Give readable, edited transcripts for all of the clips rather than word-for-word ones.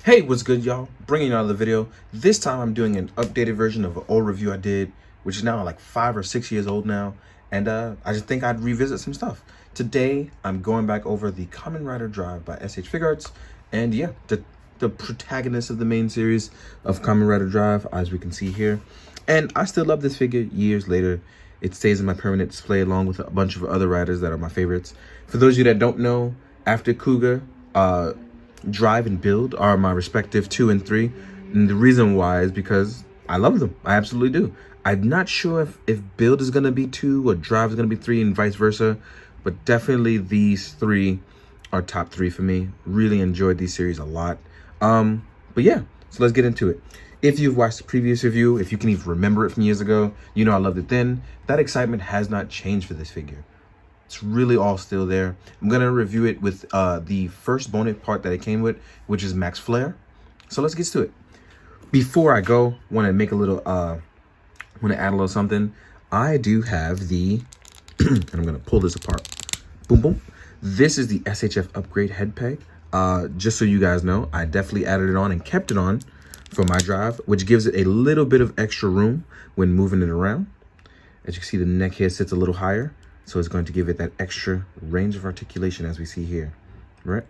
Hey, what's good, y'all? Bringing another video. This time I'm doing an updated version of an old review I did, which is now like 5 or 6 years old now, and I just think I'd revisit some stuff. Today, I'm going back over the Kamen Rider Drive by SH Figuarts, and yeah, the protagonist of the main series of Kamen Rider Drive, as we can see here. And I still love this figure years later. It stays in my permanent display along with a bunch of other riders that are my favorites. For those of you that don't know, after Kuga, Drive and Build are my respective 2 and 3. And the reason why is because I love them. I absolutely do. I'm not sure if Build is going to be 2 or Drive is going to be 3 and vice versa. But definitely these 3 are top 3 for me. Really enjoyed these series a lot. But yeah, so let's get into it. If you've watched the previous review, if you can even remember it from years ago, you know I loved it then. That excitement has not changed for this figure. It's really all still there. I'm gonna review it with the first bonus part that it came with, which is Max Flare. So let's get to it. Before I go, want to make a little, want to add a little something. I do have the, and I'm gonna pull this apart. Boom, boom. This is the SHF upgrade head peg. Just so you guys know, I definitely added it on and kept it on for my drive, which gives it a little bit of extra room when moving it around. As you can see, the neck here sits a little higher. So it's going to give it that extra range of articulation as we see here, right?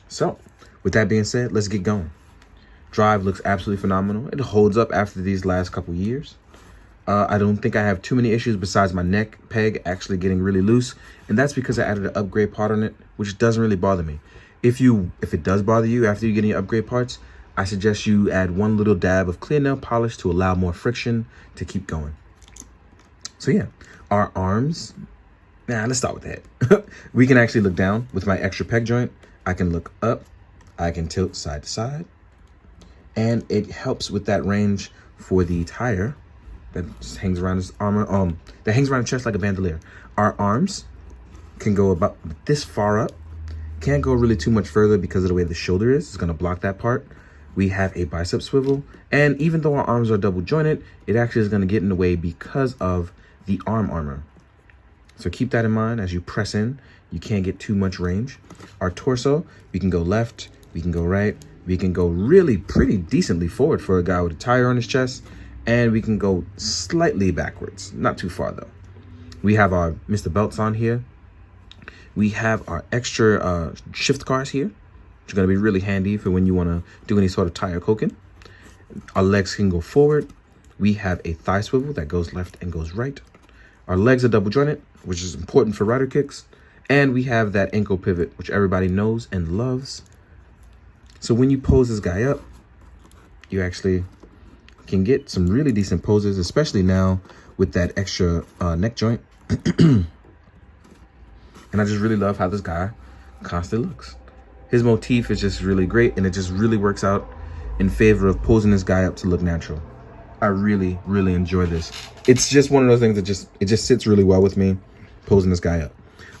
So with that being said, let's get going. Drive looks absolutely phenomenal. It holds up after these last couple years. I don't think I have too many issues besides my neck peg actually getting really loose. And that's because I added an upgrade part on it, which doesn't really bother me. If it does bother you after you get your upgrade parts, I suggest you add one little dab of clear nail polish to allow more friction to keep going. So yeah, our arms, let's start with that. We can actually look down with my extra peg joint. I can look up, I can tilt side to side, and it helps with that range for the tire that just hangs around his armor, that hangs around the chest like a bandolier. Our arms can go about this far up. Can't go really too much further because of the way the shoulder is. It's gonna block that part. We have a bicep swivel, and even though our arms are double jointed, it actually is gonna get in the way because of the arm armor. So keep that in mind as you press in. You can't get too much range. Our torso, we can go left, we can go right, we can go really pretty decently forward for a guy with a tire on his chest, and we can go slightly backwards, not too far though. We have our Mr. Belts on here. We have our extra shift cars here, which are gonna be really handy for when you wanna do any sort of tire coking. Our legs can go forward. We have a thigh swivel that goes left and goes right. Our legs are double jointed, which is important for rider kicks. And we have that ankle pivot, which everybody knows and loves. So when you pose this guy up, you actually can get some really decent poses, especially now with that extra neck joint. And I just really love how this guy constantly looks. His motif is just really great, and it just really works out in favor of posing this guy up to look natural. I really, really enjoy this. It's just one of those things that it just sits really well with me, posing this guy up.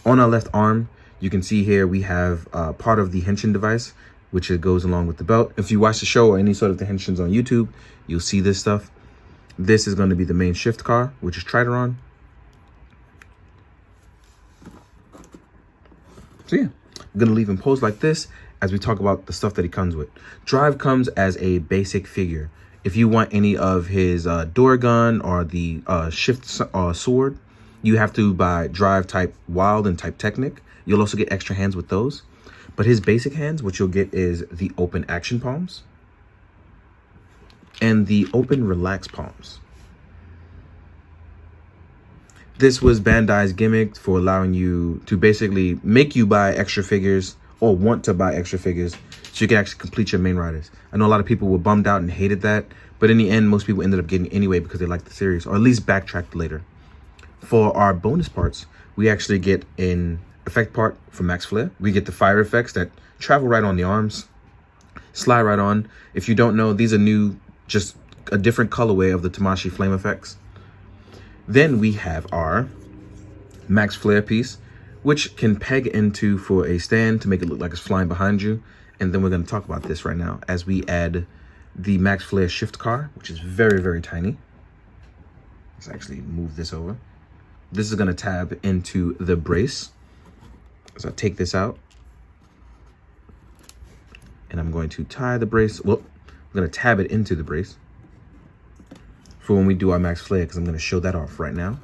On our left arm, you can see here we have part of the henshin device, which it goes along with the belt. If you watch the show or any sort of the henshins on YouTube, you'll see this stuff. This is going to be the main shift car, which is Triteron. So yeah, I'm going to leave him posed like this as we talk about the stuff that he comes with. Drive comes as a basic figure. If you want any of his door gun or the shift sword, you have to buy Drive type Wild and type Technic. You'll also get extra hands with those. But his basic hands, what you'll get is the open action palms and the open relax palms. This was Bandai's gimmick for allowing you to basically make you buy extra figures or want to buy extra figures so you can actually complete your main riders. I know a lot of people were bummed out and hated that, but in the end, most people ended up getting it anyway because they liked the series, or at least backtracked later. For our bonus parts, we actually get an effect part from Max Flare. We get the fire effects that travel right on the arms, slide right on. If you don't know, these are new, just a different colorway of the Tamashii flame effects. Then we have our Max Flare piece, which can peg into for a stand to make it look like it's flying behind you. And then we're going to talk about this right now as we add the Max Flare shift car, which is very, very tiny. Let's actually move this over. This is going to tab into the brace. So I take this out And I'm going to tie the brace. Well, I'm going to tab it into the brace for when we do our max flare, because I'm going to show that off right now.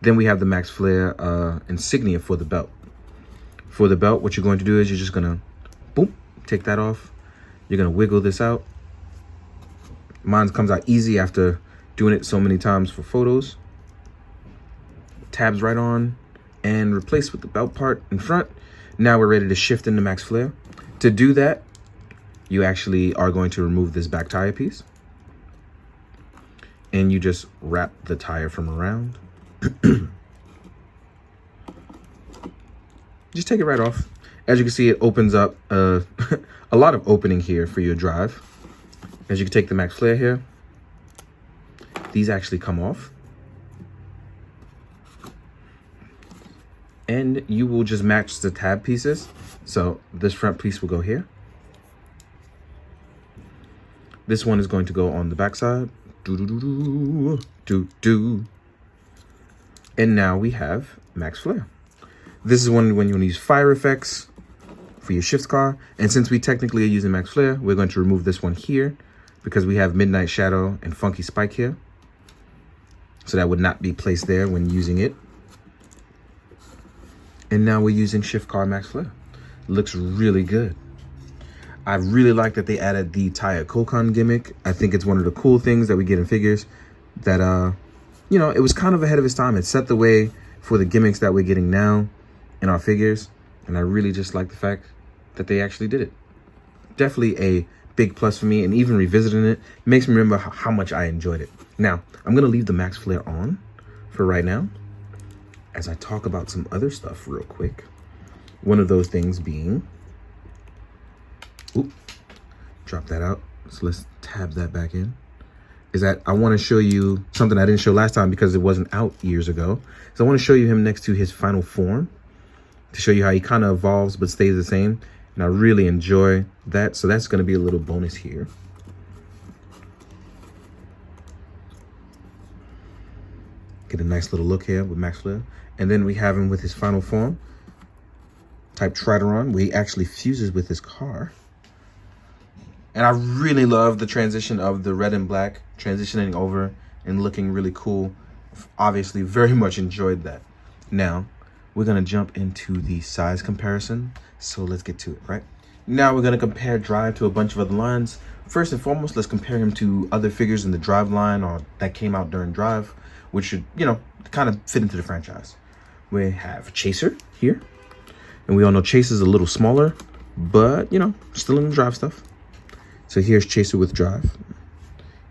Then we have the max flare insignia for the belt. For the belt, what you're going to do is you're just going to, boom, take that off. You're going to wiggle this out. Mine comes out easy after doing it so many times for photos. Tabs right on and replace with the belt part in front. Now we're ready to shift into max flare. To do that, you actually are going to remove this back tire piece. And you just wrap the tire from around. Just take it right off. As you can see, it opens up a lot of opening here for your drive. As you can take the max flare here, these actually come off. And you will just match the tab pieces. So this front piece will go here. This one is going to go on the back side. And now we have max flare. This is when you use fire effects for your shift car. And since we technically are using max flare, we're going to remove this one here because we have midnight shadow and funky spike here. So that would not be placed there when using it. And now we're using shift car max flare. Looks really good. I really like that they added the tire Kokon gimmick. I think it's one of the cool things that we get in figures that, you know, it was kind of ahead of its time. It set the way for the gimmicks that we're getting now in our figures. And I really just like the fact that they actually did it. Definitely a big plus for me, and even revisiting it makes me remember how much I enjoyed it. Now, I'm gonna leave the max flare on for right now as I talk about some other stuff real quick. One of those things being, oop, drop that out. So let's tab that back in. Is that I want to show you something I didn't show last time because it wasn't out years ago. So I want to show you him next to his final form to show you how he kind of evolves but stays the same. And I really enjoy that. So that's going to be a little bonus here. Get a nice little look here with max flare. And then we have him with his final form, type Trideron, where he actually fuses with his car. And I really love the transition of the red and black transitioning over and looking really cool. Obviously, very much enjoyed that. Now, we're going to jump into the size comparison. So let's get to it, right? Now we're going to compare Drive to a bunch of other lines. First and foremost, let's compare him to other figures in the Drive line or that came out during Drive, which should, you know, kind of fit into the franchise. We have Chaser here. And we all know Chaser's a little smaller, but, you know, still in the Drive stuff. So here's Chaser with Drive.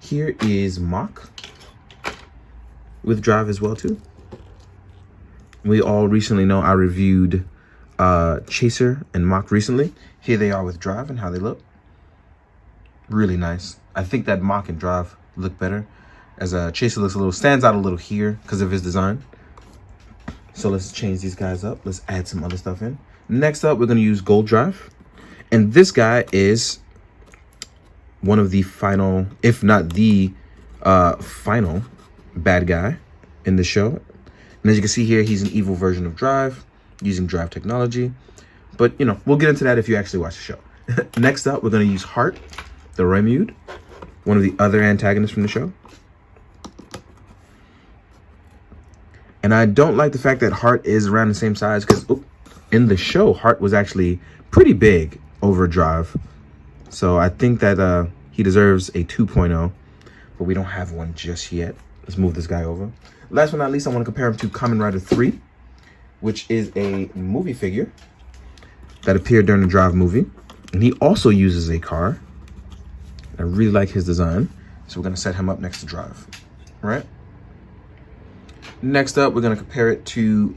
Here is Mach with Drive as well too. We all recently know I reviewed Chaser and Mach recently. Here they are with Drive and how they look. Really nice. I think that Mach and Drive look better, as Chaser looks stands out a little here because of his design. So let's change these guys up. Let's add some other stuff in. Next up, we're going to use Gold Drive. And this guy is one of the final, if not the final bad guy in the show. And as you can see here, he's an evil version of Drive using Drive technology. But, you know, we'll get into that if you actually watch the show. Next up, we're going to use Heart, the Remude, one of the other antagonists from the show. And I don't like the fact that Heart is around the same size because in the show, Heart was actually pretty big over Drive. So I think that he deserves a 2.0, but we don't have one just yet. Let's move this guy over. Last but not least, I want to compare him to Kamen Rider 3, which is a movie figure that appeared during the Drive movie. And he also uses a car. I really like his design. So we're going to set him up next to Drive. All right. Next up, we're going to compare it to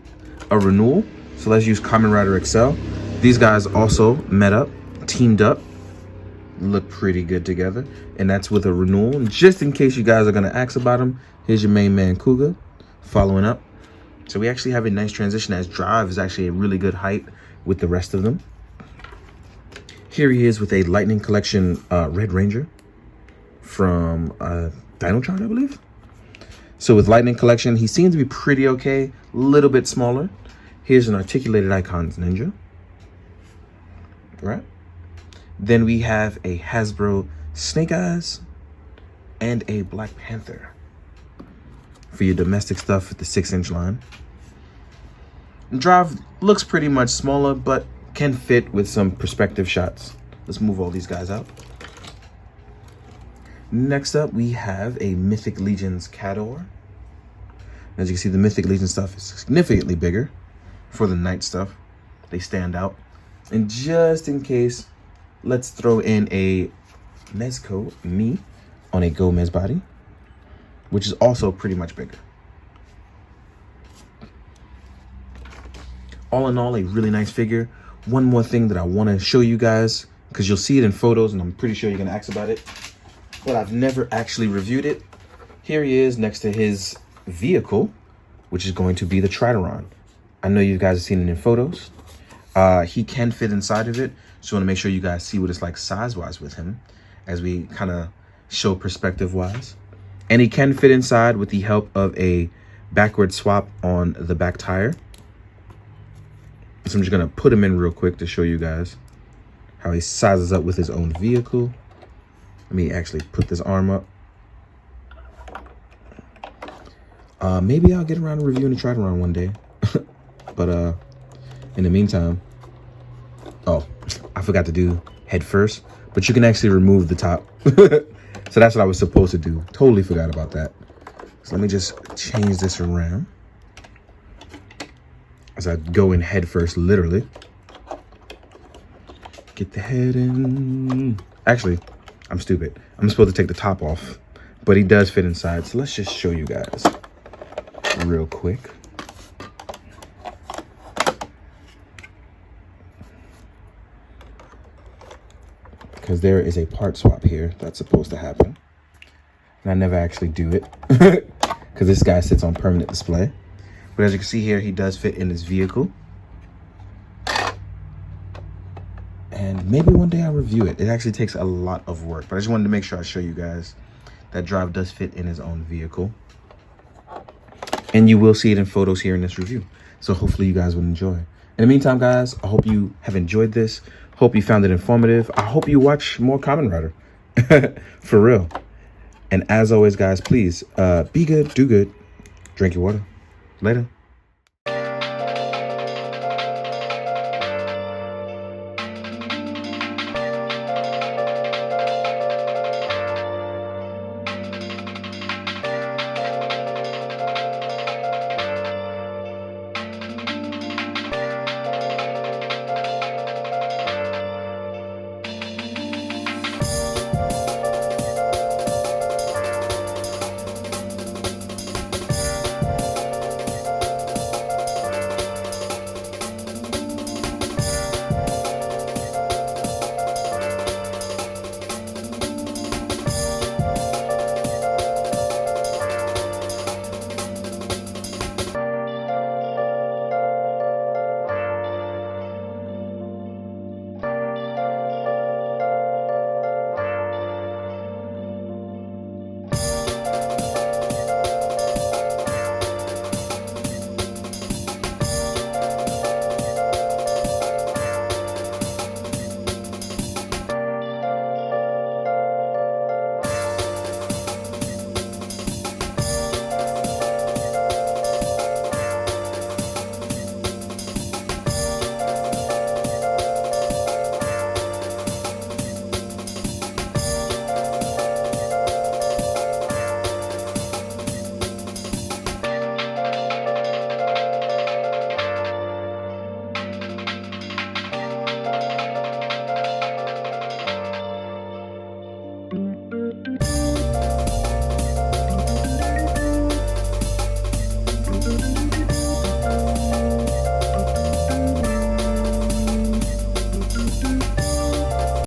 a renewal. So let's use Kamen Rider XL. These guys also met up, teamed up, look pretty good together. And that's with a renewal. And just in case you guys are going to ask about him, here's your main man, Kuga, following up. So we actually have a nice transition as Drive is actually a really good height with the rest of them. Here he is with a Lightning Collection Red Ranger from Dino Charge, I believe. So with Lightning Collection, he seems to be pretty okay, a little bit smaller. Here's an Articulated Icons Ninja. Right? Then we have a Hasbro Snake Eyes and a Black Panther for your domestic stuff with the 6-inch line. Drive looks pretty much smaller, but can fit with some perspective shots. Let's move all these guys out. Next up, we have a Mythic Legions Cador. As you can see, the Mythic Legion stuff is significantly bigger for the Knight stuff. They stand out. And just in case, let's throw in a Mezco Me on a Gomez body, which is also pretty much bigger. All in all, a really nice figure. One more thing that I want to show you guys, because you'll see it in photos and I'm pretty sure you're going to ask about it, but I've never actually reviewed it. Here he is next to his vehicle, which is going to be the Trideron. I know you guys have seen it in photos. He can fit inside of it, so I want to make sure you guys see what it's like size-wise with him as we kind of show perspective-wise. And he can fit inside with the help of a backward swap on the back tire. So I'm just going to put him in real quick to show you guys how he sizes up with his own vehicle. Let me actually put this arm up. Maybe I'll get around to reviewing the Trideron one day. But in the meantime, oh, I forgot to do head first, but you can actually remove the top. So that's what I was supposed to do. Totally forgot about that. So let me just change this around as I go in head first, literally. Get the head in. Actually, I'm stupid. I'm supposed to take the top off, but he does fit inside. So let's just show you guys real quick. Because there is a part swap here that's supposed to happen. And I never actually do it because this guy sits on permanent display. But as you can see here, he does fit in his vehicle. And maybe one day I'll review it. It actually takes a lot of work, but I just wanted to make sure I show you guys that Drive does fit in his own vehicle. And you will see it in photos here in this review. So hopefully you guys will enjoy. In the meantime, guys, I hope you have enjoyed this. Hope you found it informative. I hope you watch more Kamen Rider. For real. And as always, guys, please be good, do good, drink your water. Later.